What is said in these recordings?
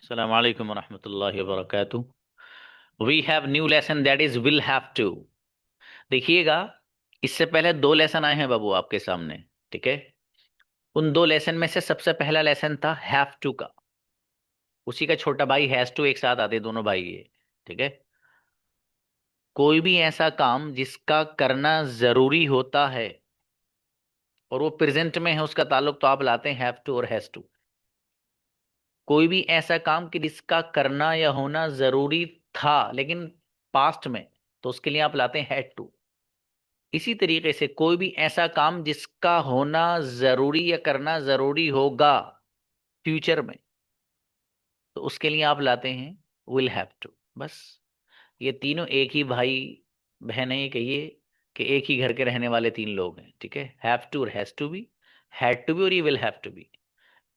Assalamu alaikum wa rahmatullahi wa barakatuh. We have new lesson that is will have to. देखिएगा, इससे पहले दो lesson आए हैं बाबू आपके सामने। ठीक है। उन दो लेसन में से सबसे पहला लेसन था हैव टू का। उसी का छोटा भाई हैज टू एक साथ आते दोनों भाई ये। ठीक है। कोई भी ऐसा काम जिसका करना जरूरी होता है और वो प्रेजेंट में है, उसका ताल्लुक तो आप लाते हैं हैव टू और हैज टू। कोई भी ऐसा काम कि जिसका करना या होना जरूरी था लेकिन पास्ट में, तो उसके लिए आप लाते हैं हैड टू। इसी तरीके से कोई भी ऐसा काम जिसका होना जरूरी या करना जरूरी होगा फ्यूचर में, तो उसके लिए आप लाते हैं विल हैव टू। बस। ये तीनों एक ही भाई बहन है, ये कहिए कि एक ही घर के रहने वाले तीन लोग हैं। ठीक है। हैव टू और हैज टू भी, हैड टू भी और ये विल हैव टू भी।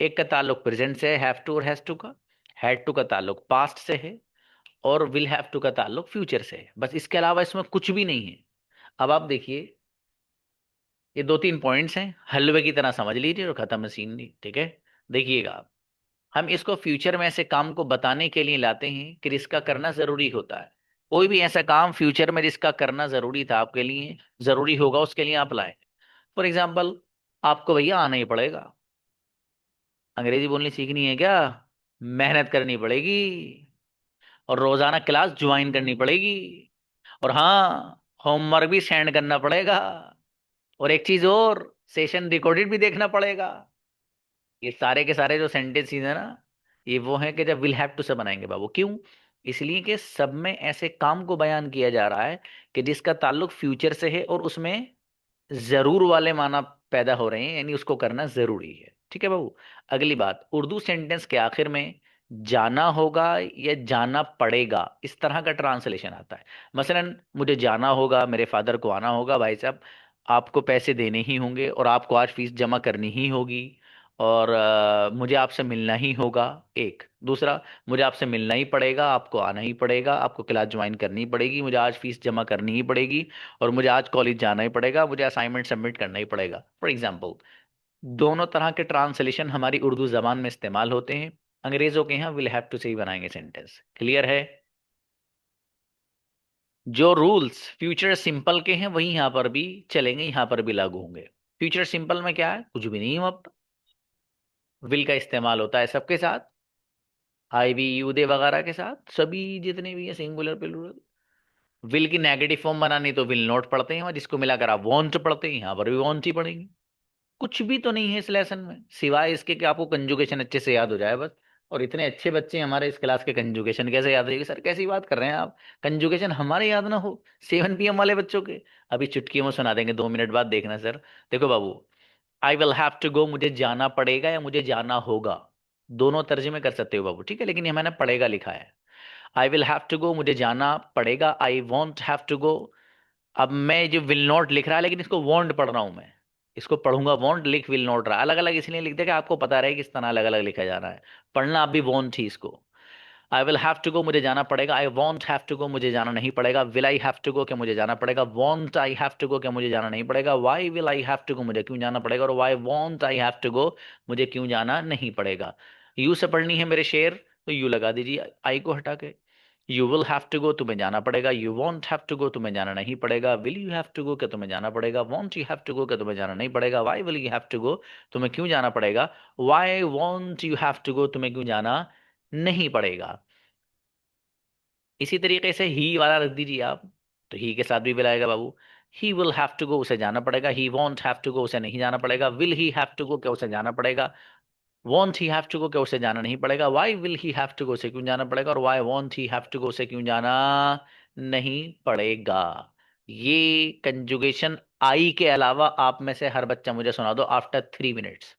एक का ताल्लुक प्रेजेंट से है हैव टू और हैज टू का, हैड टू का ताल्लुक पास्ट से है, और विल हैव टू का ताल्लुक फ्यूचर से है। बस इसके अलावा इसमें कुछ भी नहीं है। अब आप देखिए, ये दो तीन पॉइंट्स हैं, हलवे की तरह समझ लीजिए और खत्म सीन नहीं। ठीक है। देखिएगा आप, हम इसको फ्यूचर में ऐसे काम को बताने के लिए लाते हैं कि जिसका करना जरूरी होता है। कोई भी ऐसा काम फ्यूचर में जिसका करना जरूरी था आपके लिए, जरूरी होगा, उसके लिए आप लाए। फॉर एग्जाम्पल, आपको भैया आना ही पड़ेगा, अंग्रेजी बोलनी सीखनी है क्या? मेहनत करनी पड़ेगी और रोजाना क्लास ज्वाइन करनी पड़ेगी, और हाँ, होमवर्क भी सेंड करना पड़ेगा, और एक चीज और, सेशन रिकॉर्डेड भी देखना पड़ेगा। ये सारे के सारे जो सेंटेंसेस है ना, ये वो हैं कि जब विल हैव टू से बनाएंगे बाबू। क्यों? इसलिए कि सब में ऐसे काम को बयान किया जा रहा है कि जिसका ताल्लुक फ्यूचर से है और उसमें जरूर वाले माना पैदा हो रहे हैं, यानी उसको करना जरूरी है। ठीक है बाबू। अगली बात, उर्दू सेंटेंस के आखिर में जाना होगा या जाना पड़ेगा, इस तरह का ट्रांसलेशन आता है। मसलन मुझे जाना होगा, मेरे फादर को आना होगा, भाई साहब आपको पैसे देने ही होंगे और आपको आज फीस जमा करनी ही होगी, और मुझे आपसे मिलना ही होगा। एक दूसरा, मुझे आपसे मिलना ही पड़ेगा, आपको आना ही पड़ेगा, आपको क्लास ज्वाइन करनी ही पड़ेगी, मुझे आज फीस जमा करनी ही पड़ेगी, और मुझे आज कॉलेज जाना ही पड़ेगा, मुझे असाइनमेंट सबमिट करना ही पड़ेगा। फॉर एग्जाम्पल, दोनों तरह के ट्रांसलेशन हमारी उर्दू जबान में इस्तेमाल होते हैं। अंग्रेजों के यहाँ विल हैव टू से ही बनाएंगे सेंटेंस। क्लियर है? जो रूल्स फ्यूचर सिंपल के हैं वही यहाँ पर भी चलेंगे, यहाँ पर भी लागू होंगे। फ्यूचर सिंपल में क्या है? कुछ भी नहीं है वहाँ पर। विल का इस्तेमाल होता है सबके साथ, आई भी यू दे वगैरह के साथ, सभी जितने भी है सिंगुलर प्लूरल। विल की नेगेटिव फॉर्म बनानी तो विल नॉट पढ़ते हैं वहाँ, जिसको मिलाकर आप वांट पढ़ते हैं, यहाँ पर भी वांट ही पढ़ेंगे। कुछ भी तो नहीं है इस लेसन में, सिवाय इसके कि आपको कंजुगेशन अच्छे से याद हो जाए बस। और इतने अच्छे बच्चे हमारे इस क्लास के, कंजुगेशन कैसे याद रहेगी सर? कैसी बात कर रहे हैं आप? कंजुगेशन हमारे याद ना हो, 7 PM वाले बच्चों के? अभी चुटकियों में सुना देंगे, 2 मिनट बाद देखना सर। देखो बाबू, I will have to go, मुझे जाना पड़ेगा या मुझे जाना होगा, दोनों तर्जुमे कर सकते हो बाबू। ठीक है, लेकिन ये मैंने पड़ेगा लिखा है। I will have to go, मुझे जाना पड़ेगा। I won't have to go. अब मैं जो विल नॉट लिख रहा है, लेकिन इसको वॉन्ट पढ़ रहा हूं मैं, इसको पढ़ूंगा वॉन्ट, लिख विल नॉट रहा। अलग अलग इसलिए लिख दे कि आपको पता रहे किस तरह अलग अलग लिखा जा रहा है। पढ़ना आप भी वॉन्ट ही इसको। I will have to go, मुझे जाना पड़ेगा। I won't have to go, मुझे जाना नहीं पड़ेगा। Will I have to go, क्या मुझे जाना पड़ेगा। Won't I have to go, क्या मुझे जाना नहीं पड़ेगा। Why will I have to go, मुझे क्यों जाना पड़ेगा। और why won't I have to go, मुझे क्यों जाना नहीं पड़ेगा। यू से पढ़नी है मेरे शेर, तो यू लगा दीजिए आई को हटा के। You will have to go, तुम्हें जाना पड़ेगा। You won't have to go, तुम्हें जाना नहीं पड़ेगा। Will you have to go, क्या तुम्हें जाना पड़ेगा। Won't you have to go, क्या तुम्हें जाना नहीं पड़ेगा। Why will you have to go, तुम्हें क्यों जाना पड़ेगा। Why won't you have to go, तुम्हें क्यों जाना नहीं पड़ेगा। इसी तरीके से ही वाला रख दीजिए आप, तो ही के साथ भी विल आएगा बाबू। He will have to go, उसे जाना पड़ेगा। He want have to go, उसे नहीं जाना पड़ेगा। Will he have to go, क्या उसे जाना पड़ेगा। Want he have to go, क्या उसे जाना नहीं पड़ेगा। Why will he have to go, उसे क्यों जाना पड़ेगा। और why want he have to go, उसे क्यों जाना नहीं पड़ेगा। ये कंजुगेशन आई के अलावा आप में से हर बच्चा मुझे सुना दो after 3 minutes.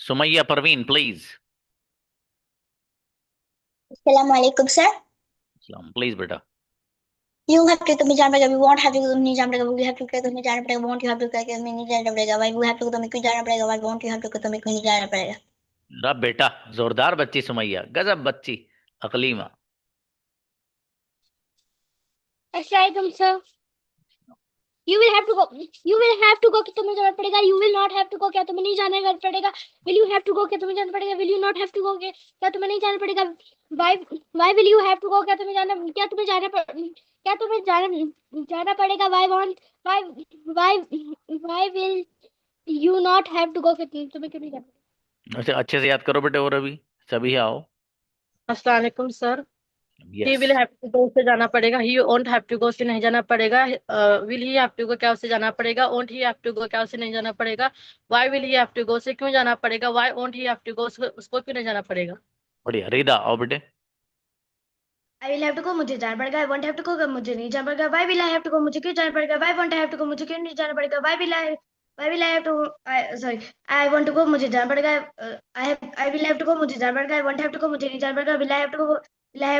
Sumaiya Parveen please. अस्सलाम वालेकुम सर। प्लीज बेटा। यू हैव टू तुम्हें जाना पड़ेगा, वी वॉन्ट हैव टू तुम्हें जाना पड़ेगा, वी हैव टू क्या तुम्हें जाना पड़ेगा, वॉन्ट यू हैव टू क्या तुम्हें नहीं जाना पड़ेगा, वाई यू हैव टू तुम्हें क्यों जाना पड़ेगा, why won't you have to तुम्हें क्यों नहीं जाना पड़ेगा। रब बेटा, जोरदार बच्ची सुमैया, गजब बच्ची। अकलीमा। अस्सलाम sir. You will have to go, you will have to go कि तुम्हें जाना पड़ेगा, you will not have to go क्या तुम्हें नहीं जाना पड़ेगा, will you have to go क्या तुम्हें जाना पड़ेगा, will you not have to go क्या तुम्हें नहीं जाना पड़ेगा, why why will you have to go क्या तुम्हें जाना क्या तुम्हें जाना पड़ेगा, why won't why why why will you not have to go कि तुम्हें क्यों नहीं जाना। अच्छा, अच्छे से याद करो बेटे, और अभी सभी आओ। अस्सलाम वालेकुम sir. He yes. Will have to go से जाना पड़ेगा, he won't have to go से नहीं जाना पड़ेगा। Will he have to go क्या उसे जाना पड़ेगा, won't he have to go क्या उसे नहीं जाना पड़ेगा। Why will he have to go से क्यों जाना पड़ेगा, why won't he have to go उसको क्यों नहीं जाना पड़ेगा। बढ़िया, रिदा आओ बेटे। I will have to go मुझे जाना पड़ेगा, I won't have to go मुझे नहीं जाना पड़ेगा, why will I have to go मुझे क्यों जाना पड़ेगा, why won't I have to go मुझे क्यों नहीं जाना पड़ेगा, why will I have to sorry I want to go मुझे जाना पड़ेगा, I will have to go मुझे जाना पड़ेगा, I won't have to go मुझे नहीं जाना पड़ेगा, will I have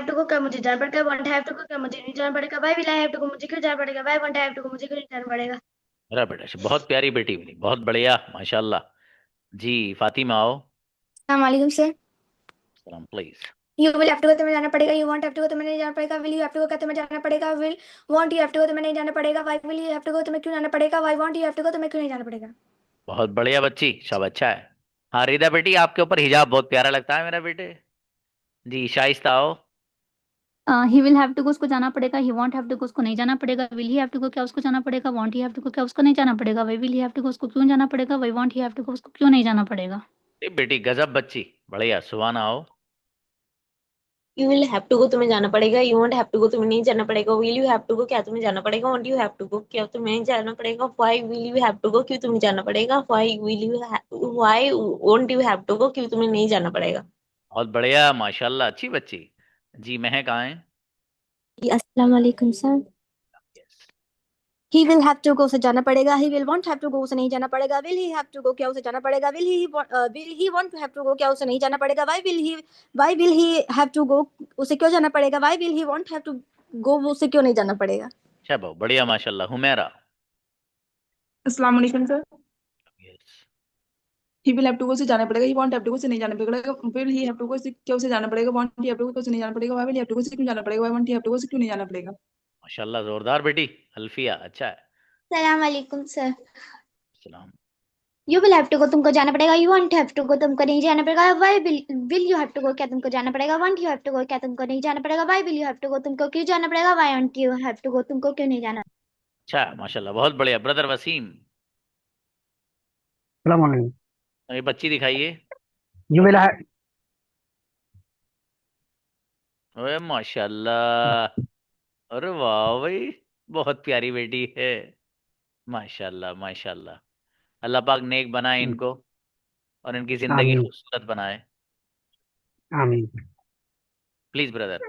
to go क्या मुझे जाना पड़ेगा, वॉन्ट हैव टू गो क्या मुझे नहीं जाना पड़ेगा, why will I have to go मुझे क्यों जाना पड़ेगा, why won't I have to go मुझे क्यों नहीं जाना पड़ेगा। मेरा बेटा बहुत प्यारी बेटी मिली, बहुत बढ़िया माशाल्लाह। जी फातिमा आओ। अस्सलाम वालेकुम सर। सलाम please. You will have to go तुम्हें जाना पड़ेगा, you want have to go तुम्हें नहीं जाना पड़ेगा, will you have to go क्या तुम्हें जाना पड़ेगा, will want you have to go तुम्हें नहीं जाना पड़ेगा, why will you have to go तुम्हें क्यों जाना पड़ेगा, why want you have to go तुम्हें क्यों नहीं जाना पड़ेगा। बहुत बढ़िया बच्ची, सब अच्छा है। हाँ रिदा बेटी, आपके ऊपर हिजाब बहुत प्यारा लगता है मेरा बेटे। जी शाइस्ता आओ। He will have to go उसको जाना पड़ेगा, he want have to go उसको नहीं जाना पड़ेगा, will he have to go क्या उसको जाना पड़ेगा, want he have to go क्या उसको नहीं जाना पड़ेगा, why will he have to go उसको क्यों जाना पड़ेगा, why want he have to go उसको क्यों नहीं जाना पड़ेगा। बेटी गजब बच्ची, बढ़िया। सुहाना आओ। You will have to go तुम्हें जाना पड़ेगा, you won't have to go तुम्हें नहीं जाना पड़ेगा, will you have to go क्या तुम्हें जाना पड़ेगा, won't you have to go क्या तुम्हें नहीं जाना पड़ेगा, why will you have to go क्यों तुम्हें जाना पड़ेगा, why won't you have to go क्यों तुम्हें नहीं जाना पड़ेगा। बहुत बढ़िया माशाल्लाह, अच्छी बच्ची। जी महक आए। अस्सलाम वालेकुम sir. Yes. He will have to go उसे जाना पड़ेगा, he will want have to go उसे नहीं जाना पड़ेगा, will he have to go क्या उसे जाना पड़ेगा, will he want to have to go क्या उसे नहीं जाना पड़ेगा, why will he have to go उसे क्यों जाना पड़ेगा, why will he want have to go उसे क्यों नहीं जाना पड़ेगा। अच्छा बहुत बढ़िया माशाल्लाह। हुमैरा। अस्सलाम वालेकुम sir. Yes. He will have to go से जाना पड़ेगा, he want have to go से नहीं जाना पड़ेगा, will he have to go से क्यों से जाना पड़ेगा, want he have to go से नहीं जाना पड़ेगा, why will have to go से क्यों जाना पड़ेगा, why want he have to go से क्यों नहीं जाना पड़ेगा। माशाल्लाह जोरदार बेटी। अल्फिया अच्छा है। सलाम वालेकुम सर। सलाम। You will have to go तुमको जाना पड़ेगा, you want have to go तुमको नहीं जाना पड़ेगा, why will you have to go क्या तुमको जाना पड़ेगा, want you have to go क्या तुमको नहीं जाना पड़ेगा, why will you have to go तुमको क्यों जाना पड़ेगा, why want you have to go तुमको क्यों नहीं जाना। अच्छा माशाल्लाह, बहुत बढ़िया। ब्रदर वसीम। सलाम वालेकुम। ये बच्ची दिखाइए। यू विल हैव ओए माशाल्लाह। अरे वाह भाई, बहुत प्यारी बेटी है। माशाल्लाह माशाल्लाह। अल्लाह पाक नेक बनाए इनको, और इनकी जिंदगी आमीन खूबसूरत बनाए। आमीन। Please brother.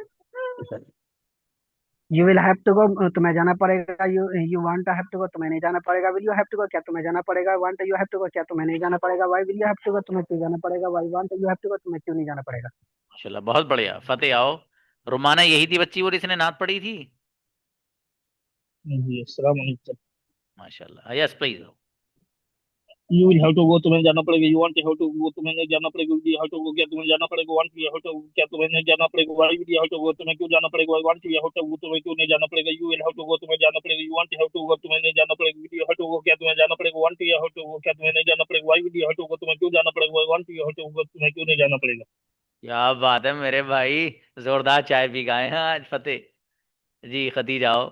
You will have to go तुम्हें जाना पड़ेगा, you you want have to go तुम्हें नहीं जाना पड़ेगा, will you have to go क्या तुम्हें जाना पड़ेगा, want you have to go क्या तुम्हें नहीं जाना पड़ेगा, why will you have to go तुम्हें क्यों जाना पड़ेगा, why want you have to go तुम्हें क्यों नहीं जाना पड़ेगा। माशाल्लाह बहुत बढ़िया। फतेह आओ। रुमाना यही थी बच्ची और इसने नात पढ़ी थी। जी अस्सलाम वालेकुम। माशाल्लाह, yes please. You will have to go तुम्हें जाना पड़ेगा, you want have to go तुम्हें नहीं जाना पड़ेगा, यू हैव टू गो क्या तुम्हें जाना पड़ेगा, वांट यू हैव टू क्या तुम्हें नहीं जाना पड़ेगा, why will you have to go तुम्हें क्यों जाना पड़ेगा, want you have to go तुम्हें क्यों नहीं जाना पड़ेगा, you will have to go तुम्हें जाना पड़ेगा, you want have to go तुम्हें नहीं जाना पड़ेगा, will you have to go क्या तुम्हें जाना पड़ेगा, want you have to go क्या तुम्हें नहीं जाना पड़ेगा, why will you have to go तुम्हें क्यों जाना पड़ेगा, want you have to go तुम्हें क्यों नहीं जाना पड़ेगा। क्या बात है मेरे भाई, जोरदार चाय पी गए हैं आज फतेह। जी खदीजा आओ।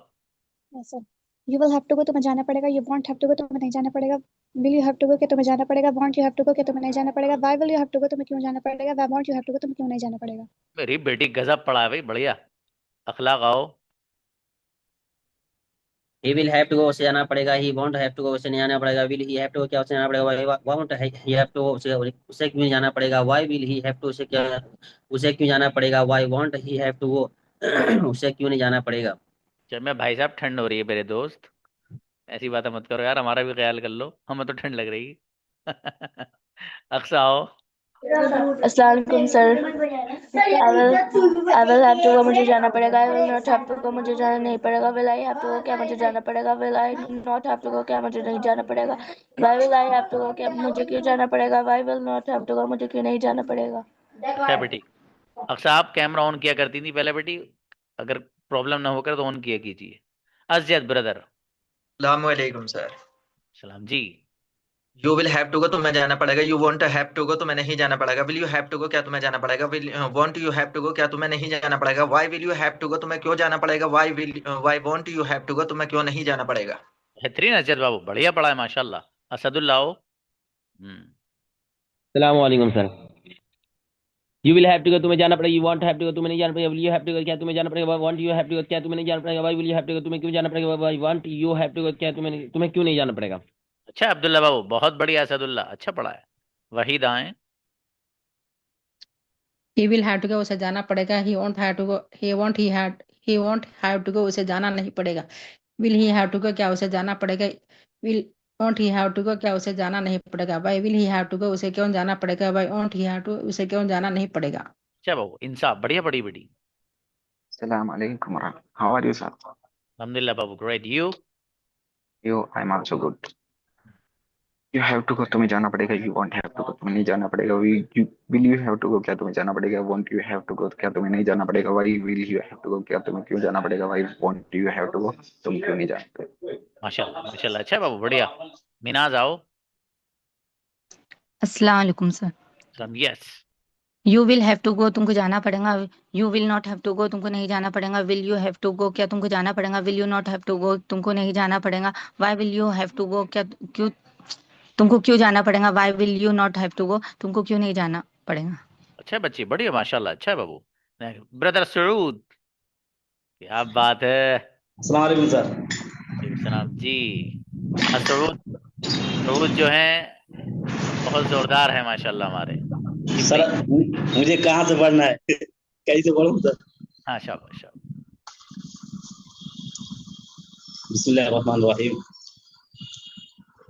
Sir you will have to go तुम्हें जाना पड़ेगा, you want have to go तुम्हें नहीं जाना पड़ेगा, will you have to go क्या तुम्हें जाना पड़ेगा, want you have to go क्या तुम्हें नहीं जाना पड़ेगा, why will you have to go तुम्हें क्यों जाना पड़ेगा, why want you have to go तुम्हें क्यों नहीं जाना पड़ेगा। मेरी बेटी गजब पढ़ा है भाई, बढ़िया। अखलाक आओ। He will have to go उसे जाना पड़ेगा, he want have to go उसे नहीं जाना पड़ेगा, will he have to go क्या उसे जाना पड़ेगा, want he have to go उसे उसे क्यों नहीं जाना पड़ेगा, why will he have to उसे क्यों जाना पड़ेगा, why want he have to go उसे क्यों नहीं जाना पड़ेगा। जब मैं भाई साहब, ठंड हो रही है मेरे दोस्त, ऐसी बातें मत करो यार, हमारा भी ख्याल कर लो, हमें तो ठंड लग रही है। अक्सा आओ। अस्सलाम वालेकुम sir. I will have to go, मुझे जाना पड़ेगा। I will not have to go, मुझे जाना नहीं पड़ेगा। Will I have to go, क्या मुझे जाना पड़ेगा। Will I not have to go, क्या मुझे नहीं जाना पड़ेगा। Why will I have to go, क्या मुझे क्यों जाना पड़ेगा। Why will not have to go, मुझे क्यों नहीं जाना पड़ेगा। अच्छा बेटी, अक्सा आप कैमरा ऑन किया करती थी पहले बेटी, अगर प्रॉब्लम ना होकर तो ऑन किया कीजिए। अजयद ब्रदर। अस्सलामुअलैकुम सर। सलाम जी। You will have to go, तुम्हें जाना पड़ेगा। You won't have to go, तुम्हें नहीं जाना पड़ेगा। Will you have to go, क्या तुम्हें जाना पड़ेगा। Will won't you have to go, क्या तुम्हें नहीं जाना पड़ेगा। Why will you have to go, तुम्हें क्यों जाना पड़ेगा। Why won't you have to go, तुम्हें क्यों नहीं जाना पड़ेगा। बेहतरीन अजयद बाबू, बढ़िया पढ़ा है माशाल्लाह। असदुल्लाह आओ। सलामुअलैकुम sir. You will have to go, तुम्हें जाना पड़ेगा। You want have to go, तुम्हें नहीं जाना पड़ेगा। Will you have to go, क्या तुम्हें जाना पड़ेगा। Want you have to go, क्या तुम्हें नहीं जाना पड़ेगा। Why will you have to go, तुम्हें क्यों जाना पड़ेगा। Why want you have to go, क्या तुम्हें क्यों नहीं जाना पड़ेगा। अच्छा अब्दुल्ला बाबू, बहुत बढ़िया असदुल्ला, अच्छा पढ़ा है। वहीद आए। He will have to go, उसे जाना पड़ेगा। He won't have to go, he won't have to go, उसे जाना नहीं पड़ेगा। Will he have to go, क्या उसे जाना पड़ेगा। Will won't he have to go, क्या उसे जाना नहीं पड़ेगा। Why will he have to go, उसे क्यों जाना पड़ेगा। Why won't he have to, उसे क्यों जाना नहीं पड़ेगा। अच्छा बाबू, इंसाफ, बढ़िया पढ़ी बेटी। Assalamu alaikum. How are you, sir? अल्हम्दुलिल्लाह बाबू, great. I'm also good. You have to go, तुम्हें जाना पड़ेगा। You won't have to go, तुम्हें नहीं जाना पड़ेगा। Will you have to go, क्या तुम्हें जाना पड़ेगा। Won't you have to go, क्या तुम्हें नहीं जाना पड़ेगा। Why will you have to go, क्या तुम्हें क्यों जाना पड़ेगा। Why won't you have to go, तुम क्यों नहीं जाना पड़ेगा। माशाल्लाह माशाल्लाह, अच्छा बाबू, बढ़िया। मिनाज आओ। अस्सलाम वालेकुम sir. Yes. You will have to go, तुमको जाना पड़ेगा। You will not have to go, तुमको नहीं जाना पड़ेगा। Will you have to go, क्या तुमको जाना पड़ेगा। Will you not have to go, तुमको नहीं जाना पड़ेगा। Why will you have to go, क्या क्यों तुमको क्यों जाना पड़ेगा। Why will you not have to go, तुमको क्यों नहीं जाना पड़ेगा। अच्छा बच्ची, बढ़िया माशाल्लाह, अच्छा है बाबू। ब्रदर सऊद, क्या बात है। अस्सलाम वालेकुम सर। वालेकुम सलाम जी। सऊद, सऊद जो है बहुत जोरदार है माशाल्लाह हमारे। सर मुझे कहाँ से पढ़ना है, कैसे पढ़ूं सर। हाँ शाबाश शाबाश। बिस्मिल्लाहिर्रहमानिर्रहीम।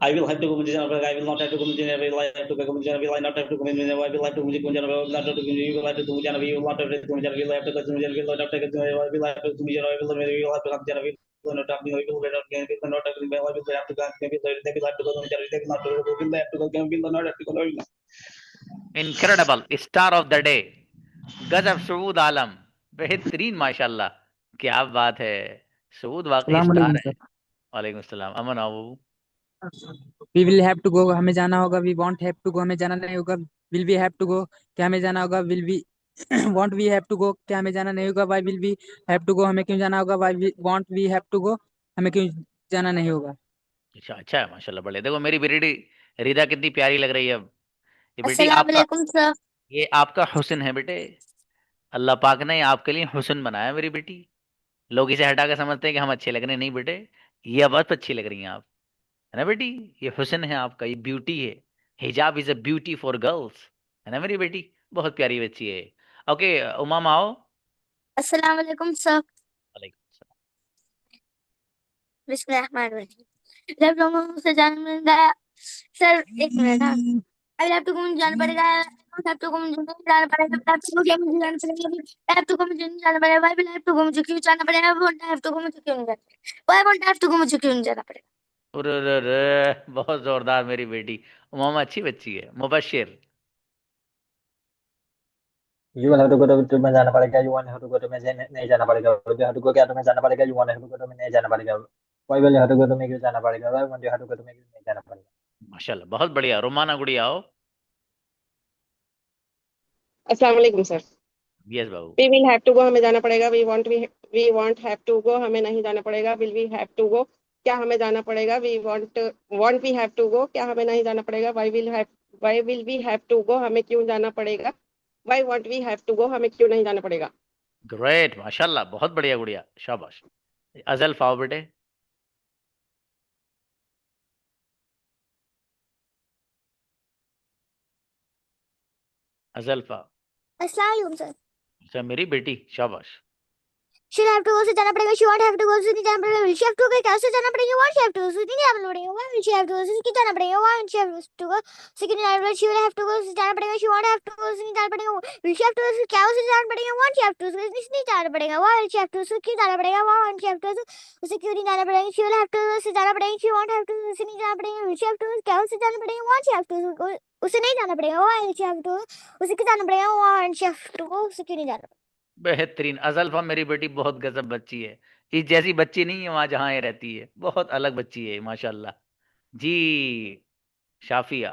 I will have to go, मुझे जाना पड़ेगा। I will not have to go, मुझे विल हैव टू गो, मुझे will not have to go, मुझे विल हैव टू, मुझे क्यों जाना पड़ेगा। विल नॉट हैव टू, मुझे विल हैव टू, मुझे जाना विल नॉट हैव टू, मुझे विल हैव टू, मुझे विल नॉट हैव टू, मुझे विल हैव टू, मुझे विल हैव टू, मुझे विल हैव टू, जाना will not have to, will not have to, will not have to, will have to, will have to, will have to, मुझे will not have to, will have to, will not have to. Incredible, star of the day, गजब सऊद आलम, बेहतरीन माशाल्लाह, क्या बात है। सऊद वाकई star है। वालेकुम सलाम। अमन आओ। We will have to go, हमें जाना होगा। We want have to go, हमें जाना नहीं होगा। Will we have to go, क्या हमें जाना होगा। Will we want we have to go, क्या हमें जाना नहीं होगा। Why will we have to go, हमें क्यों जाना होगा। Why want we have to go, हमें क्यों जाना नहीं होगा। अच्छा अच्छा है माशाल्लाह, बढ़िया। देखो मेरी बेटी रिदा कितनी प्यारी लग रही है अब। ये बेटी अस्सलाम आपका, वालेकुम सर। ये आपका हुस्न है बेटे। अल्लाह पाक ने आपके लिए हुस्न बनाया मेरी बेटी। लोग इसे हटा के समझते हैं कि हम अच्छे लग रहे हैं। नहीं बेटे, ये बहुत अच्छी लग रही हैं आप, है ना बेटी। ये हुस्न है आपका, ये ब्यूटी है। हिजाब is a beauty for girls, है ना मेरी बेटी। बहुत प्यारी बच्ची है। ओके उमाम आओ। अस्सलाम वालेकुम सर। वालेकुम सलाम। बिस्मिल्लाहिर्रहमानिर्रहीम। जब लोगों से जाना सर, एक मिनट। हाँ, आई हैव टू गो, मुझे जाना पड़ेगा। हैव टू गो, मुझे नहीं जाना पड़ेगा। हैव टू गो, क्या मुझे जाना पड़ेगा। हैव टू गो, मुझे नहीं जाना पड़ेगा। Why will have to go, मुझे क्यों जाना पड़ेगा। वोंट हैव टू गो, मुझे क्यों नहीं जाना पड़ेगा। Why won't have to go, मुझे क्यों नहीं जाना पड़ेगा। अरे बहुत जोरदार मेरी बेटी। उमामा अच्छी बच्ची है। Mubashir. You will have to go, तुम्हें जाना पड़ेगा। You want have to go, तुम्हें नहीं जाना पड़ेगा। विल हैव टू गो, क्या तुम्हें जाना पड़ेगा। You want have to go, तुम्हें नहीं जाना पड़ेगा। Why will have to go, तुम्हें क्यों जाना पड़ेगा। Why want you have to go, तुम्हें क्यों नहीं जाना पड़ेगा। माशाल्लाह बहुत बढ़िया। रोमाना गुड़ी आओ। अस्सलाम वालेकुम सर। यस बाबू। We will have to go, हमें जाना पड़ेगा। We want have to go, हमें नहीं जाना पड़ेगा। Will we have to go, क्या हमें जाना पड़ेगा। We want we have to go, क्या हमें नहीं जाना पड़ेगा। Why will we have to go, हमें क्यों जाना पड़ेगा। Why want we have to go, हमें क्यों नहीं जाना पड़ेगा। ग्रेट माशाल्लाह, बहुत बढ़िया गुड़िया, शाबाश। अजल फाओ बेटे। अजल्फा। अस्सलाम वालेकुम सर। अच्छा मेरी बेटी, शाबाश। she'll have to go से जाना पड़ेगा, she won't have to go से नहीं जाना पड़ेगा, will she have to go क्या से जाना पड़ेगा, won't she have to go से नहीं जाना पड़ेगा, why will she have to go से क्यों जाना पड़ेगा, why won't she have to go से क्यों नहीं जाना पड़ेगा, she will have to go से जाना पड़ेगा, she won't have to go से नहीं जाना पड़ेगा, will she have to go से क्या से जाना पड़ेगा, won't she have to go से नहीं जाना पड़ेगा, why will she have to go से क्यों जाना पड़ेगा, why won't she have to go से उसे क्यों नहीं जाना पड़ेगा, she will have to go से जाना पड़ेगा, she won't have to go से नहीं जाना पड़ेगा, will she have to go क्या से जाना पड़ेगा, won't she have to go उसे नहीं जाना पड़ेगा, why will she have to go उसे क्यों जाना पड़ेगा, why won't she have to go उसे क्यों नहीं जाना। बेहतरीन। अजल्फा मेरी बेटी बहुत गजब बच्ची है, इस जैसी बच्ची नहीं है वहां जहां ये रहती है, बहुत अलग बच्ची है माशाल्लाह जी। शाफिया,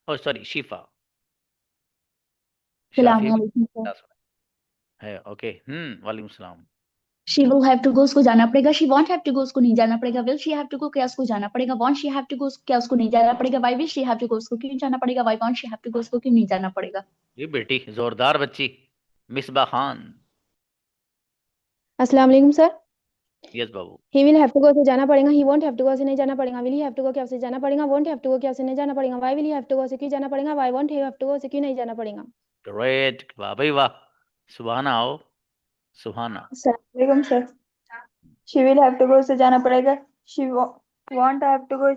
ओ सॉरी शिफा, शाफिया है। ओके, वालेकुम सलाम। She will have to go उसको जाना पड़ेगा, she want have to go उसको नहीं जाना पड़ेगा, will she have to go क्या उसको जाना पड़ेगा, want she have to go क्या उसको नहीं जाना पड़ेगा, why will she have to go उसको क्यों जाना पड़ेगा, why want she have to go उसको क्यों नहीं जाना पड़ेगा। ये बेटी जोरदार बच्ची। मिसबा खान। अस्सलाम वालेकुम सर। यस बाबू। He will have to go से जाना पड़ेगा, he won't have to go से नहीं जाना पड़ेगा, will he have to go क्या उसे जाना पड़ेगा, वोंट हैव टू गो क्या उसे नहीं जाना पड़ेगा, why will he have to go से क्यों जाना पड़ेगा, why won't he have to go से क्यों नहीं जाना पड़ेगा। ग्रेट, वाह भाई वाह, सुभाना आओ सुभाना। अस्सलाम वालेकुम sir. She will have to go से जाना पड़ेगा, she want have to go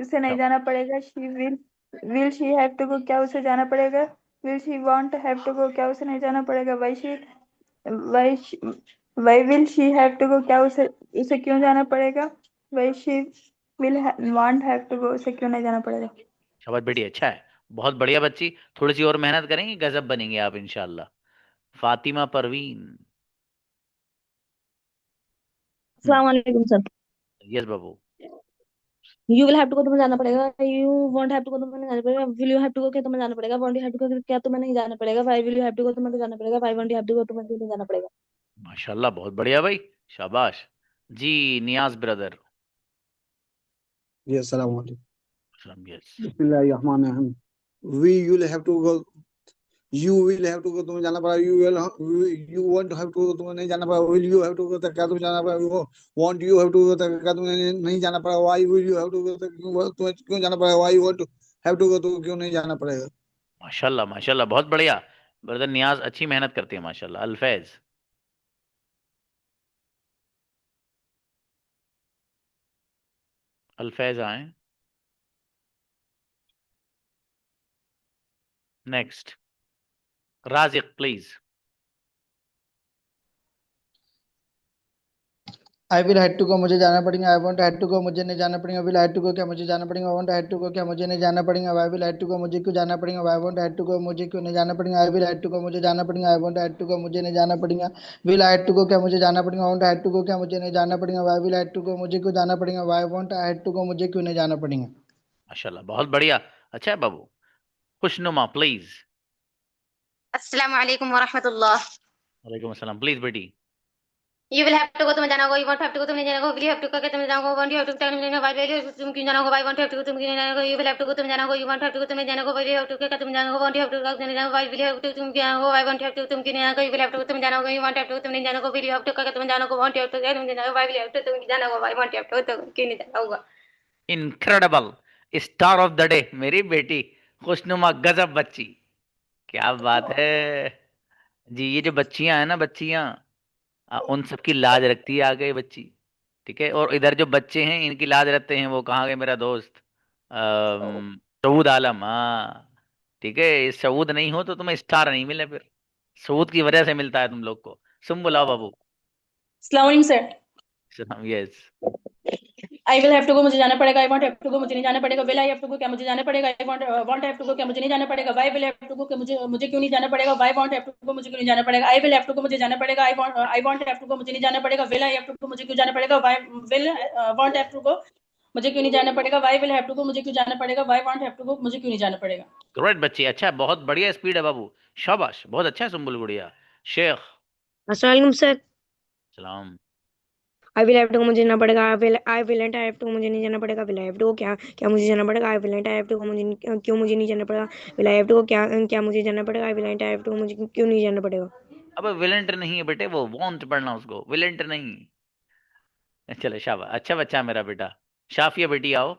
उसे नहीं जाना पड़ेगा, she will she have to go क्या उसे जाना पड़ेगा, will she want have to go क्या उसे नहीं जाना पड़ेगा, why will she have to go क्या उसे क्यों जाना पड़ेगा, why she will won't have to go उसे क्यों नहीं जाना पड़ेगा। शाबाश बेटी, अच्छा है, बहुत बढ़िया बच्ची, थोड़ी सी और मेहनत करेंगे गजब बनेंगे आप इंशाल्लाह। फातिमा परवीन। अस्सलाम वालेकुम सर। यस बाबू। You will have to go तुम्हें जाना पड़ेगा, you won't have to go तुम्हें नहीं जाना पड़ेगा, will you have to go क्या तुम्हें जाना पड़ेगा, won't you have to go क्या तुम्हें नहीं जाना पड़ेगा, why will you have to go तुम्हें तो जाना पड़ेगा, why won't you have to go तुम्हें क्यों नहीं जाना पड़ेगा। माशाल्लाह बहुत बढ़िया भाई, शाबाश जी। नियाज ब्रदर। जी अस्सलाम वालेकुम। यस। बिस्मिल्लाहिर्रहमानिर्रहीम। You will have to go, you will have to go तुम्हें जाना पड़ेगा, you won't to have to go तुम्हें नहीं जाना पड़ेगा, will you have to go क्या तुम्हें जाना पड़ेगा, want you have to go क्या तुम्हें नहीं जाना पड़ेगा, why will you have to go तुम्हें क्यों जाना पड़ेगा, why won't to have to go तो क्यों नहीं जाना पड़ेगा। माशाल्लाह माशाल्लाह बहुत बढ़िया ब्रदर नियाज, अच्छी मेहनत करते हैं माशाल्लाह। अल्फैज। अल्फैज आए। Next Razik please. I will have to go मुझे जाना पड़ेगा, I won't have to go मुझे नहीं जाना पड़ेगा, विल हैव टू गो क्या मुझे जाना पड़ेगा, वांट हैव टू गो क्या मुझे नहीं जाना पड़ेगा, why will have to go मुझे क्यों जाना पड़ेगा, why won't have to go मुझे क्यों नहीं जाना पड़ेगा, I will have to go मुझे जाना पड़ेगा, I won't have to go मुझे नहीं जाना पड़ेगा, विल हैव टू गो क्या मुझे जाना पड़ेगा, वांट हैव टू गो क्या मुझे नहीं जाना पड़ेगा, why will have to go मुझे क्यों जाना पड़ेगा, why won't have to go मुझे क्यों नहीं जाना पड़ेगा। माशाल्लाह बहुत बढ़िया, अच्छा है बाबू। खुशनुमा प्लीज। अस्सलाम वालेकुम वरहमतुल्लाह। वालेकुम अस्सलाम, प्लीज बेटी। You will have to go तुम्हें जाना होगा, you want have to go तुम्हें जाना होगा, will you have to go क्या तुम्हें जाना होगा, वांट यू हैव टू तुम्हें जाना होगा, व्हाई तुम क्यों जाना होगा, व्हाई वांट हैव टू तुम क्यों जाना होगा, you will have to go तुम्हें जाना होगा, यू वांट हैव टू तुम्हें जाना होगा, विल यू हैव टू क्या तुम्हें जाना होगा, वांट यू हैव टू तुम्हें जाना होगा, why will you have to तुम क्या होगा, व्हाई वांट हैव टू तुम क्यों जाना होगा, यू विल हैव टू तुम्हें जाना होगा, यू वांट हैव टू तुम्हें जाना होगा, विल यू हैव टू क्या तुम्हें जाना होगा, वांट यू हैव टू क्या तुम्हें जाना होगा, why will you have to तुम जाना होगा, व्हाई वांट हैव टू तुम क्यों नहीं जाना होगा। Incredible, star of the day मेरी बेटी, खुशनुमा गजब बच्ची, क्या बात है जी। ये जो बच्चियां हैं ना, बच्चियां उन सबकी लाज रखती है आगे बच्ची, ठीक है। और इधर जो बच्चे हैं इनकी लाज रखते हैं, वो कहाँ गए मेरा दोस्त सऊद आलम। हाँ ठीक है, सऊद नहीं हो तो तुम्हें स्टार नहीं मिले, फिर सऊद की वजह से मिलता है तुम लोग को। सुन बुलाओ बाबू। अस्सलाम वालेकुम sir. Yes. I will have to go मुझे जाना पड़ेगा, I won't have to go मुझे नहीं जाना पड़ेगा, will I have to go क्या मुझे जाना पड़ेगा, I won't have to go क्या मुझे नहीं जाना पड़ेगा, why will have to go क्या मुझे क्यों नहीं जाना पड़ेगा, why won't have to go मुझे क्यों नहीं जाना पड़ेगा, I will have to go मुझे जाना पड़ेगा, I won't have to go मुझे नहीं जाना पड़ेगा, will I have to go मुझे क्यों जाना पड़ेगा, why will want have to go मुझे क्यों नहीं जाना पड़ेगा, why will have to go मुझे क्यों जाना पड़ेगा, why won't have to go मुझे क्यों नहीं जाना पड़ेगा। ग्रेट बच्ची, अच्छा है, बहुत बढ़िया स्पीड है बाबू, शाबाश, बहुत अच्छा है सुम्बुल गुड़िया। शेख। अस्सलाम वालेकुम सर। सलाम। आई विल हैव टू मुझे जाना पड़ेगा, I will ain't have to मुझे नहीं जाना पड़ेगा, विल आई हैव टू क्या क्या मुझे जाना पड़ेगा, I will ain't have to मुझे क्यों मुझे नहीं जाना पड़ेगा, विल आई हैव टू क्या क्या मुझे जाना पड़ेगा, I will ain't have to मुझे क्यों नहीं जाना पड़ेगा। अब विलेंट नहीं है बेटे, वो वांट पढ़ना उसको, विलेंट नहीं। चलो शाबाश, अच्छा बच्चा मेरा बेटा। शाफिया बेटी आओ।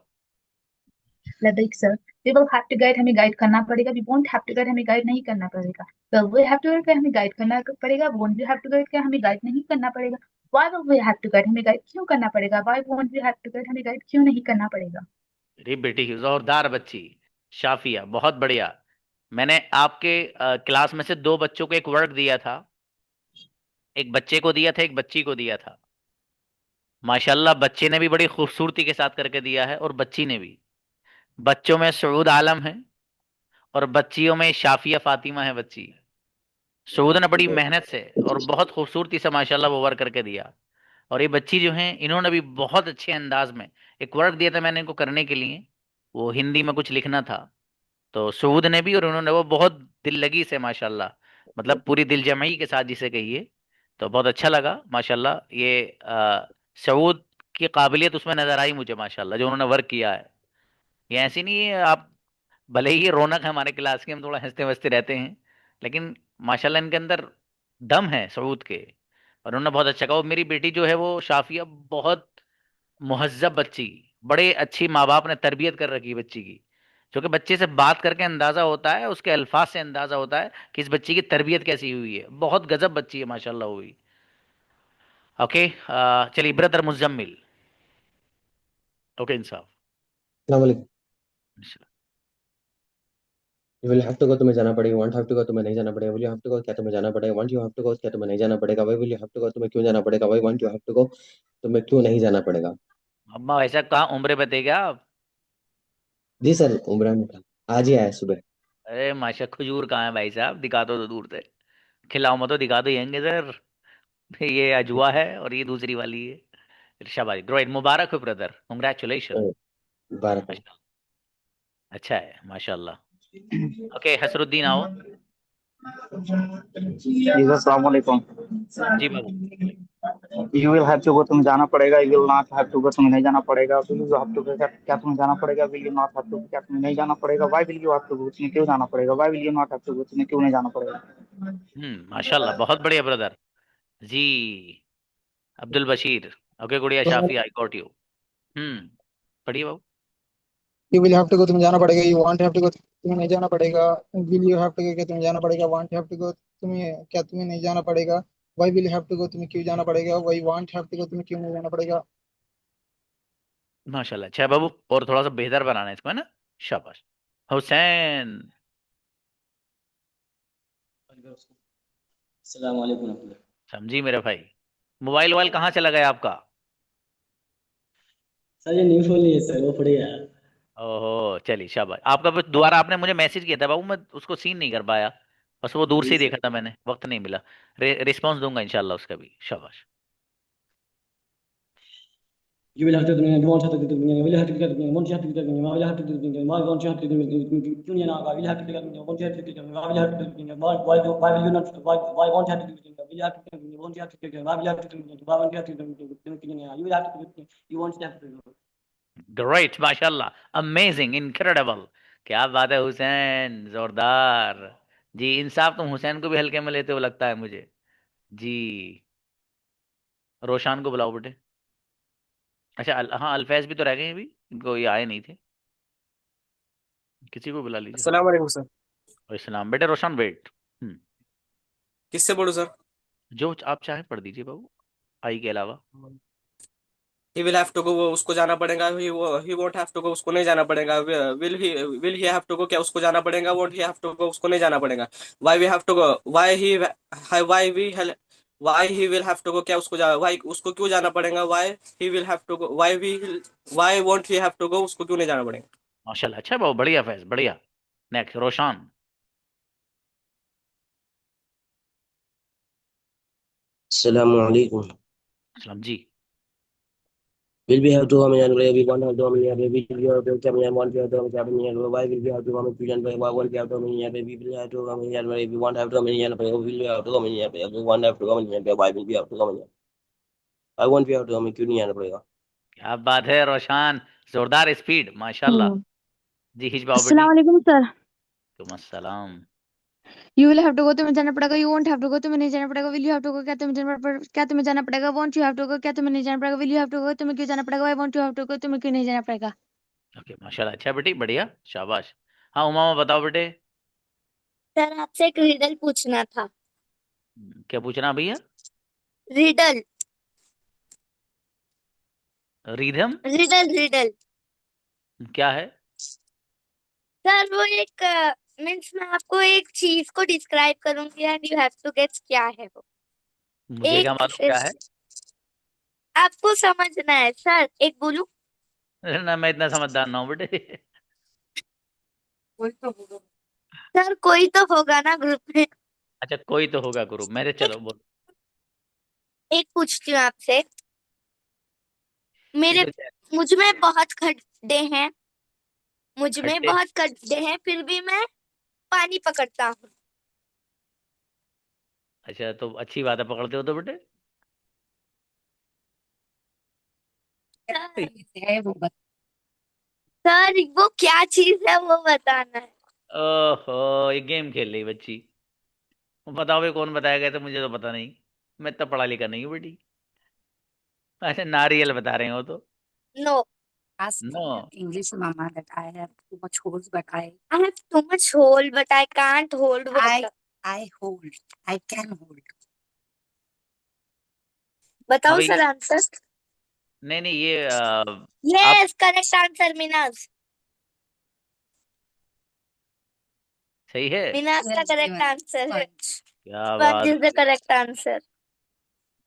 Like sir we will have to guide, हमें गाइड करना पड़ेगा। We won't have to guide, हमें गाइड नहीं करना पड़ेगा। Will we have to guide, हमें गाइड करना पड़ेगा। Won't we have to guide, हमें गाइड नहीं करना पड़ेगा। Why will we have to guide, हमें गाइड क्यों करना पड़ेगा। Why won't we have to guide, हमें गाइड क्यों नहीं करना पड़ेगा। अरे बेटी जोरदार बच्ची शाफिया, बहुत बढ़िया। मैंने आपके क्लास में से 2 बच्चों को एक वर्क दिया था, एक बच्चे को दिया था, एक बच्ची को दिया था। माशाल्लाह बच्चे ने भी बड़ी खूबसूरती के साथ करके दिया है और बच्ची ने भी। बच्चों में सऊद आलम है और बच्चियों में शाफिया फातिमा है बच्ची। सऊद ने बड़ी मेहनत से और बहुत खूबसूरती से माशाल्लाह वो वर्क करके दिया। और ये बच्ची जो है इन्होंने भी बहुत अच्छे अंदाज में एक वर्क दिया था मैंने इनको करने के लिए, वो हिंदी में कुछ लिखना था। तो सऊद ने भी और उन्होंने वो बहुत दिल लगी से माशाल्लाह, मतलब पूरी दिल जमई के साथ जिसे कहिए, तो बहुत अच्छा लगा माशाल्लाह। ये सऊद की काबिलियत उसमें नजर आई मुझे माशाल्लाह, जो उन्होंने वर्क किया है। ये ऐसी नहीं है, आप भले ही ये रौनक है हमारे क्लास की, हम थोड़ा हंसते वसते रहते हैं, लेकिन माशाल्लाह इनके अंदर दम है सऊद के। और उन्होंने बहुत अच्छा कहा। वो मेरी बेटी जो है वो शाफिया बहुत मुहज्जब बच्ची, बड़े अच्छी माँ बाप ने तरबियत कर रखी है बच्ची की, क्योंकि बच्चे से बात करके अंदाजा होता है, उसके अल्फाज से अंदाजा होता है कि इस बच्ची की तरबियत कैसी हुई है। बहुत गजब बच्ची है माशाल्लाह हुई। ओके, चलिए brother Muzammil. Okay Insaf. You will have to go, तुम्हें जाना पड़ेगा। वांट हैव टू गो, तुम्हें नहीं जाना पड़ेगा। Will you have to go, क्या तुम्हें जाना पड़ेगा। Want you have to go, क्या तुम्हें नहीं जाना पड़ेगा। Why will you have to go, तुम्हें क्यों जाना पड़ेगा। Why want you have to go, तुम्हें क्यों नहीं जाना पड़ेगा। अम्मा ऐसा कहाँ उम्र बताएगा आप। जी सर, उम्र में था, आज ही आया सुबह। अरे माशा खजूर कहाँ है भाई साहब, दिखा दो तो दूर से, खिलाओ मत तो दिखा दो यंगे सर। ये अजवा है और ये दूसरी वाली है। शाबाश, ग्रेट, मुबारक हो ब्रदर, कंग्रेचुलेशन। बारक। अच्छा है माशाल्लाह। ओके हसरुद्दीन आओ। जी अस्सलाम वालेकुम। जी बाबू। You will have to go, तुम्हें जाना पड़ेगा। You will not have to go, तुम्हें नहीं जाना पड़ेगा। Will you have to go, क्या तुम्हें जाना पड़ेगा। Will you not have to go, क्या तुम्हें नहीं जाना पड़ेगा। Why will you have to go, तुम्हें क्यों जाना पड़ेगा। Why will you not have to go, तुम्हें क्यों नहीं जाना पड़ेगा। माशाल्लाह बहुत बढ़िया ब्रदर जी। अब्दुल बशीर। ओके गुड़िया शाफी, आई गॉट यू। पढ़िए बाबू। You will have to go, तुम्हें जाना पड़ेगा। You want have to go, तुम्हें नहीं जाना पड़ेगा। Will you have to go, क्या तुम्हें जाना पड़ेगा। वांट हैव टू गो, तुम्हें क्या तुम्हें नहीं जाना पड़ेगा। Why will have to go, तुम्हें क्यों जाना पड़ेगा। Why won't have to go, तुम्हें क्यों नहीं जाना पड़ेगा। माशाल्लाह अच्छा है बाबू, और थोड़ा सा बेहतर बनाना है इसको, है ना। शाबाश। हुसैन। अस्सलाम वालेकुम। समझी मेरे भाई। मोबाइल वोबाइल कहाँ चला गया आपका। सर ये न्यू फोन है सर, वो पड़ी है। ओहो चलिए शाबाश। आपका बस दोबारा आपने मुझे मैसेज किया था बाबू, मैं उसको सीन नहीं कर पाया, बस वो दूर से ही देखा था मैंने, वक्त नहीं मिला। रिस्पॉन्स दूंगा इंशाल्लाह उसका भी। शाबाश। You will have to do it. Want to do it. Will you have to do it. Want you have to do it. Will you have to do it. Why want you have to do it. क्यों नहीं ना will you have to do it. Want you have to do it. Why will you have to do it. Why will you not. Why won't you have to do it. Will you have to do it. Want you have to do it. Why will you have to do it. Why won't you have to do it. You will have to do it. You want to have to do it. Great माशाल्लाह, amazing, incredible. क्या बात है हुसैन, जोरदार। जी इंसाफ, तुम हुसैन को भी हल्के में लेते हो लगता है मुझे। जी रोशान को बुलाओ बेटे। अच्छा हाँ अल्फैज भी तो रह गए हैं अभी, इनको ये आए नहीं थे, किसी को बुला लीजिए। अस्सलाम वालेकुम सर। इस्लाम बेटे, रोशन वेट। किससे बोलूं सर। जो आप चाहे पढ़ दीजिए बाबू, आई के अलावा। He will have to go, वो उसको जाना पड़ेगा। He won't have to go, उसको नहीं जाना पड़ेगा। Will he have to go, क्या उसको जाना पड़ेगा। Won't he have to go, उसको नहीं जाना पड़ेगा। Why we have to go, why he will have to go, क्या व्हाई उसको क्यों जाना पड़ेगा। Why he will have to go, why won't he have to go, उसको क्यों नहीं जाना पड़ेगा। माशाल्लाह अच्छा बाबू, बढ़िया फैज, बढ़िया। नेक्स्ट रोशान। अस्सलाम वालेकुम। अस्सलाम जी। Will we have to how many we want to have how many will we have to how many want to have how many why will we have to how many why won't we have to how many we will have to how many we want to have how many will we have to how many we want to have to how many why will we have to how many I won't be have to how many क्यों नहीं आना पड़ेगा। क्या बात है रोशान, जोरदार speed माशाल्लाह। जी हिजबाओ बेटी। अस्सलाम वालेकुम सर। तुम अस्सलाम। You will have to go, तुम्हें जाना पड़ेगा। You won't have to go, तुम्हें नहीं जाना पड़ेगा। Will you have to go, क्या तुम्हें जाना पड़ेगा। Won't you have to go, क्या तुम्हें नहीं जाना पड़ेगा। Will you have to go, तुम्हें क्यों जाना पड़ेगा। Why won't you have to go, तुम्हें क्यों नहीं जाना पड़ेगा। ओके माशाल्लाह, अच्छा बेटी, बढ़िया, शाबाश। हाँ उमामा बताओ बेटे। सर आपसे एक रिडल पूछना था। क्या पूछना भैया? रिडल रिदम रिडल रिडल क्या है? सर वो एक मीन्स मैं आपको एक चीज को डिस्क्राइब करूंगी and you have to guess क्या है वो। मुझे क्या मालूम क्या है? आपको समझना है सर। एक बोलूं? ना मैं इतना समझदार ना हूँ बेटे। सर कोई तो होगा ना ग्रुप में। अच्छा कोई तो होगा गुरु मेरे, चलो बोलो। एक पूछती हूँ आपसे। मेरे पूछो क्या? मुझ में बहुत खड्डे हैं, मुझ में खट्टे? बहुत खड्डे हैं, फिर भी मैं पानी पकड़ता हूँ। अच्छा तो अच्छी बात है, पकड़ते हो तो बेटे। सर वो क्या चीज है वो बताना है। ओहो, ये गेम खेल रही बच्ची। बताओ भाई, कौन बताया गया? तो मुझे तो पता नहीं, मैं इतना पढ़ा लिखा नहीं हूँ बेटी। अच्छा नारियल बता रहे हो तो? No. No. English, Mama, that I have too much holes, but I have too much hole but I can't hold water. I hold. I can hold. हाँ बताओ भाई, सर आंसर। नहीं नहीं ये आप यस करेक्ट आंसर मिनाज। सही है। मिनाज का Yes, करेक्ट given. आंसर है। Sponge. क्या स्पंज बात इज द है। Correct answer.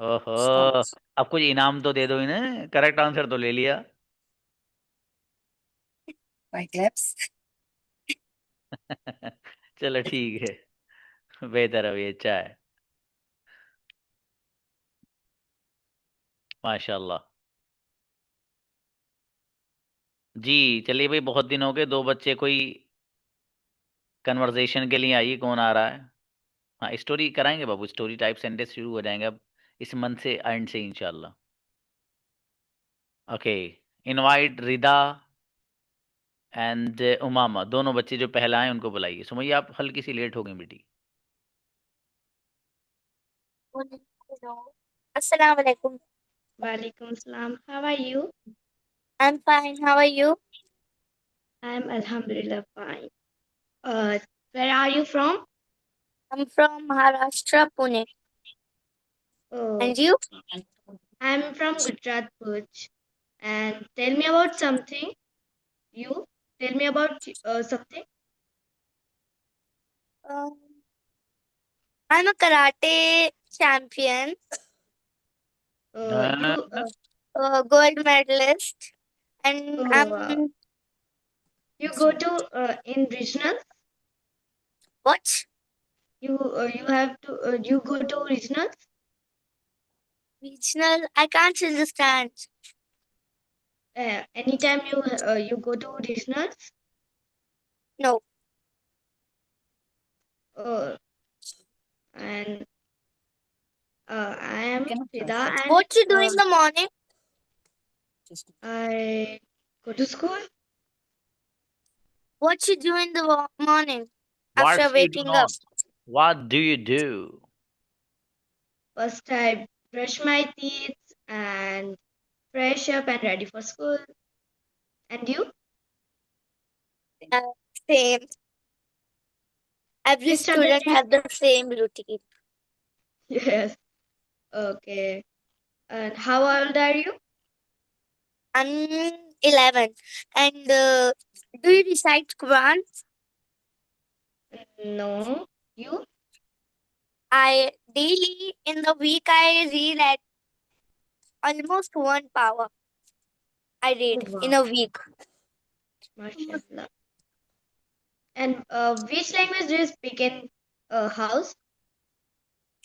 ओहो, Sponge. अब कुछ इनाम तो दे दो इन्हें, करेक्ट आंसर तो ले लिया। White lips. चलो ठीक है, बेहतर है, ये अच्छा है, माशाल्लाह। जी चलिए भाई, बहुत दिन हो गए, दो बच्चे कोई कन्वर्सेशन के लिए आइए, कौन आ रहा है? हाँ स्टोरी कराएंगे बाबू, स्टोरी टाइप सेंटेंस शुरू हो जाएंगे अब इस मंथ से, एंड से इंशाल्लाह। Okay, invite Rida and Umama, दोनों बच्चे जो पहला आए उनको बुलाइए। सुमैया आप हल्की सी लेट हो गई बेटी। अस्सलाम वालेकुम। Walaikum salam. How are you? I'm fine. How are you? I'm Alhamdulillah fine. Where are you from? I'm from Maharashtra, Pune. Oh, And you? I'm from Gujarat, Bhuj. And tell me about something. You tell me about something. Um, I'm a karate champion, You gold medalist, and wow. You go to in regional. what? You have to you go to regional. Regional? I can't understand. Anytime you go to regionals. No. And I am Fida, and What you do in the morning? I go to school. What you do in the morning What after you do waking up? not? What do you do? First, I brush my teeth and fresh up and ready for school. And you? Same. Every Which student subject? has the same routine. Yes. Okay. And how old are you? I'm 11. And do you recite Quran? No. You? I daily in the week I read at almost 1 hour. I read Oh, in wow. a week. MashaAllah. And which language do you speak in house?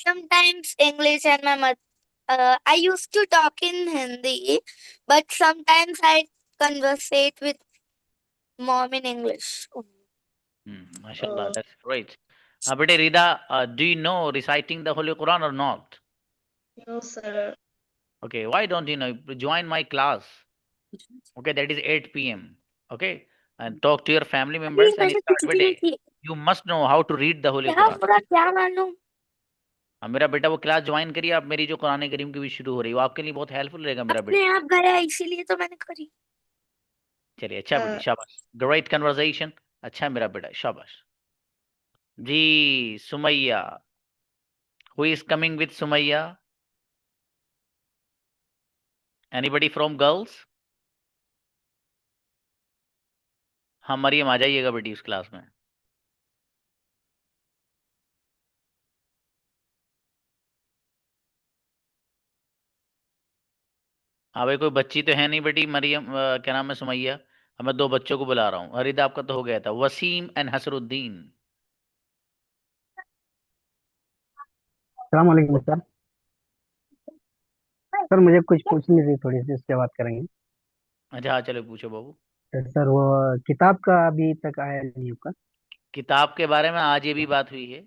Sometimes English and my mother. I used to talk in Hindi, but sometimes I conversate with mom in English. MashaAllah, that's great. But Rida, do you know reciting the Holy Quran or not? No, sir. Okay, why don't you know? Join my class. Okay, that is 8 p.m. Okay, and talk to your family members and मैंने start कुछ with भी नहीं it. की। You must know how to read the Holy क्या Quran. पूरा क्या मालूम? मेरा बेटा वो क्लास ज्वाइन करिए आप, मेरी जो कुरान करीम की भी शुरू हो रही है, वो आपके लिए बहुत हेल्पफुल रहेगा मेरा बेटा। अपने आप गया इसीलिए तो मैंने करी। चलिए, अच्छा बेटी, शाबाश, ग्रेट कन्वर्सेशन, अच्छा मेरा बेटा, शाबाश जी। Sumaiya, who is coming with Sumaiya? Anybody from girls? हाँ मरियम, आ जाइएगा बेटी उस क्लास में। हाँ भाई, कोई बच्ची तो है नहीं बेटी मरियम, क्या नाम है, सुमैया। अब मैं 2 बच्चों को बुला रहा हूँ। हरिद आपका तो हो गया था, वसीम एंड हसरुद्दीन। सलाम वालेकुम सर। सर मुझे कुछ पूछनी थी थोड़ी सी, उसके बाद करेंगे। अच्छा हाँ, चलो पूछो बाबू। तो सर वो किताब का अभी तक आया नहीं आपका? किताब के बारे में आज ये भी बात हुई है।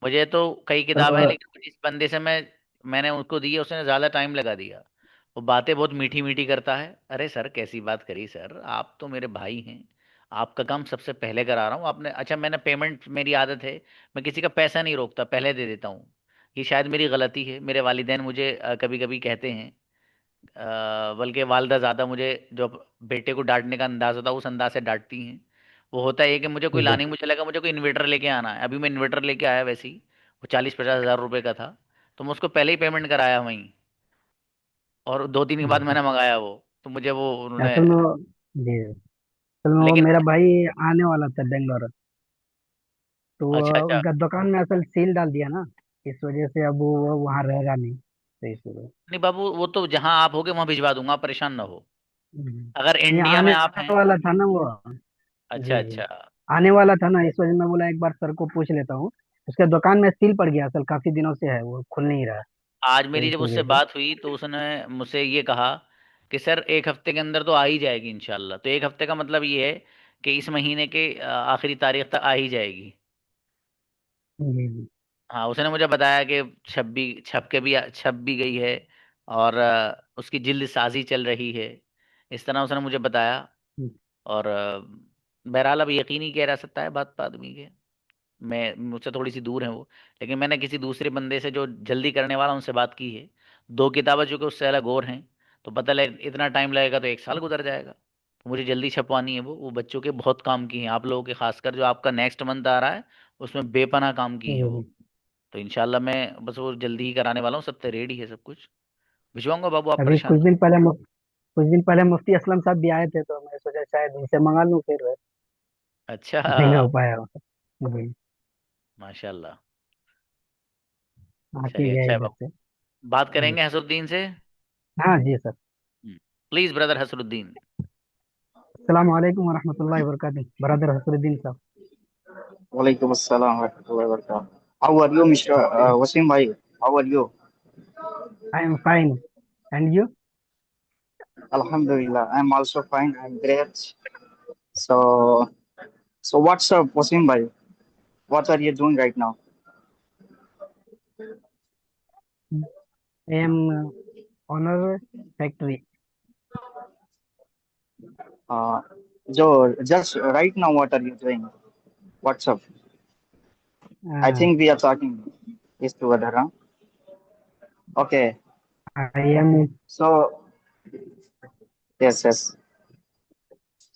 मुझे तो कई किताब है, सर लेकिन जिस बंदे से मैंने उसको दी है, उसने ज़्यादा टाइम लगा दिया। वो बातें बहुत मीठी मीठी करता है। अरे सर, कैसी बात करी सर, आप तो मेरे भाई हैं। आपका काम सबसे पहले करा रहा हूँ। आपने, अच्छा, मैंने पेमेंट, मेरी आदत है, मैं किसी का पैसा नहीं रोकता, पहले दे देता हूँ। ये शायद मेरी गलती है। मेरे वालिदैन मुझे कभी कभी कहते हैं, बल्कि वालदा ज़्यादा मुझे, जो बेटे को डांटने का अंदाज होता है उस अंदाज से डांटती हैं। वो होता है कि मुझे कोई जी लाने, मुझे लगा मुझे कोई इन्वर्टर लेके आना है, अभी मैं इन्वर्टर लेके आया वैसे ही। वो 40-50 हज़ार रुपये का था, तो मैं उसको पहले ही पेमेंट कराया वहीं। और 2 दिन के बाद जी। मैंने मंगाया वो, तो मुझे वो उन्होंने। असल में जी, असल में वो लेकिन मेरा भाई आने वाला था बेंगलोर, तो अच्छा अच्छा, उनका दुकान में असल सील डाल दिया ना, इस वजह से अब वो वहाँ रहेगा नहीं, तो इस वजह। नहीं बाबू, वो तो जहाँ आप होगे वहाँ भिजवा दूंगा, आप परेशान ना हो। अगर नहीं, इंडिया में आने आप हैं। वाला था ना वो। अच्छा जी जी, अच्छा। आने वाला था ना, इस वजह मैं बोला एक बार सर को पूछ लेता हूँ। उसके दुकान में सील पड़ गया, असल काफी दिनों से है, वो खुल नहीं रहा, आज तो मेरी इस जब उससे वजह से। बात हुई तो उसने मुझसे ये कहा कि सर 1 हफ्ते के अंदर तो आ ही जाएगी इंशाल्लाह। तो 1 हफ्ते का मतलब ये है कि इस महीने के आखिरी तारीख तक आ ही जाएगी। जी जी। हाँ, उसने मुझे बताया कि छप भी गई है, और उसकी जिल्द साजी चल रही है। इस तरह उसने मुझे बताया। और बहरहाल अब यकीन ही किया जा सकता है बात आदमी के। मैं, मुझसे थोड़ी सी दूर है वो, लेकिन मैंने किसी दूसरे बंदे से जो जल्दी करने वाला, उनसे बात की है। 2 किताबें चूंकि उससे अलग और हैं, तो पता लगे इतना टाइम लगेगा तो 1 साल गुजर जाएगा। तो मुझे जल्दी छपवानी है वो बच्चों के बहुत काम की हैं, आप लोगों के, खासकर जो आपका नेक्स्ट मंथ आ रहा है, उसमें बेपनाह काम की हैं जी वो। तो इंशाल्लाह मैं बस वो जल्दी ही कराने वाला हूँ, सब तो रेडी है सब कुछ। भिजवाऊंगा बाबू, आप अभी परेशान ना कुछ दिन पहले मुफ्ती असलम साहब भी आए थे, तो मैं सोचा शायद उनसे मंगा लूँ, फिर हो। अच्छा, नहीं हो पाया। जी, माशाल्लाह। आके चलिए, गए अच्छा है इधर बाबू, से। बात जी। करेंगे हसरुद्दीन से। हाँ जी सर। Please brother Hasruddin. अस्सलाम वालेकुम वरहमतुल्लाहि वबरकातुहू, ब्रदर हसरुद्दीन साहब। Walaikum assalam warahmatullahi wabarakatuh. How are you, Mr. Wasim bhai? How are you? I am fine, and you? Alhamdulillah, I'm also fine. I'm great. So, so what's up, Wasim bhai? What are you doing right now? I am owner factory. Uh, so just right now, what are you doing? What's up? I think we are talking this together, huh? Okay. I am So yes, yes.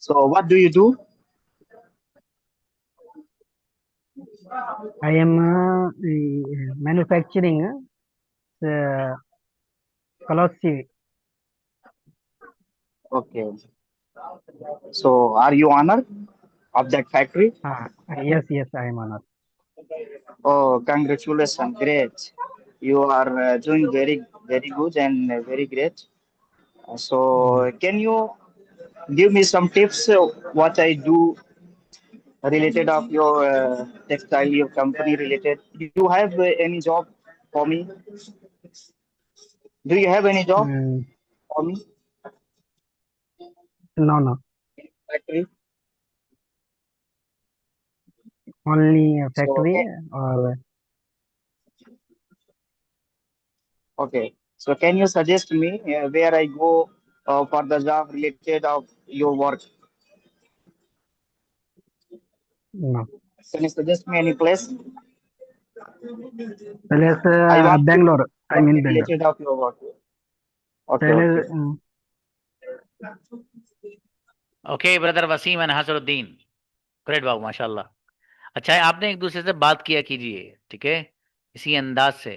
So what do you do? I am manufacturing cloth. Okay. So are you owner of that factory? हाँ, yes yes, I am owner. Oh, congratulations. Great. You are doing very good and very great. So, can you give me some tips what I do related of your textile, your company related? Do you have any job for me? Do you have any job for me? No no, Factory. Only So, factory. और okay. So, can you suggest me where I go for the job related of your work? No, Can you suggest me any place? पहले से I want to Bangalore, I work mean Bangalore. related of your work. Okay, पहले okay. Okay brother Wasim and Hasruddin, great बाबू माशाल्लाह। अच्छा है, आपने एक दूसरे से बात किया कीजिए, ठीक है, इसी अंदाज से।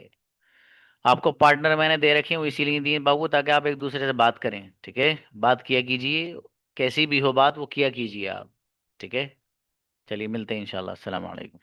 आपको पार्टनर मैंने दे रखे हैं, वो इसीलिए दिए बाबू, ताकि आप एक दूसरे से बात करें, ठीक है। बात किया कीजिए, कैसी भी हो बात वो किया कीजिए आप, ठीक है। चलिए मिलते हैं इंशाल्लाह। अस्सलाम वालेकुम।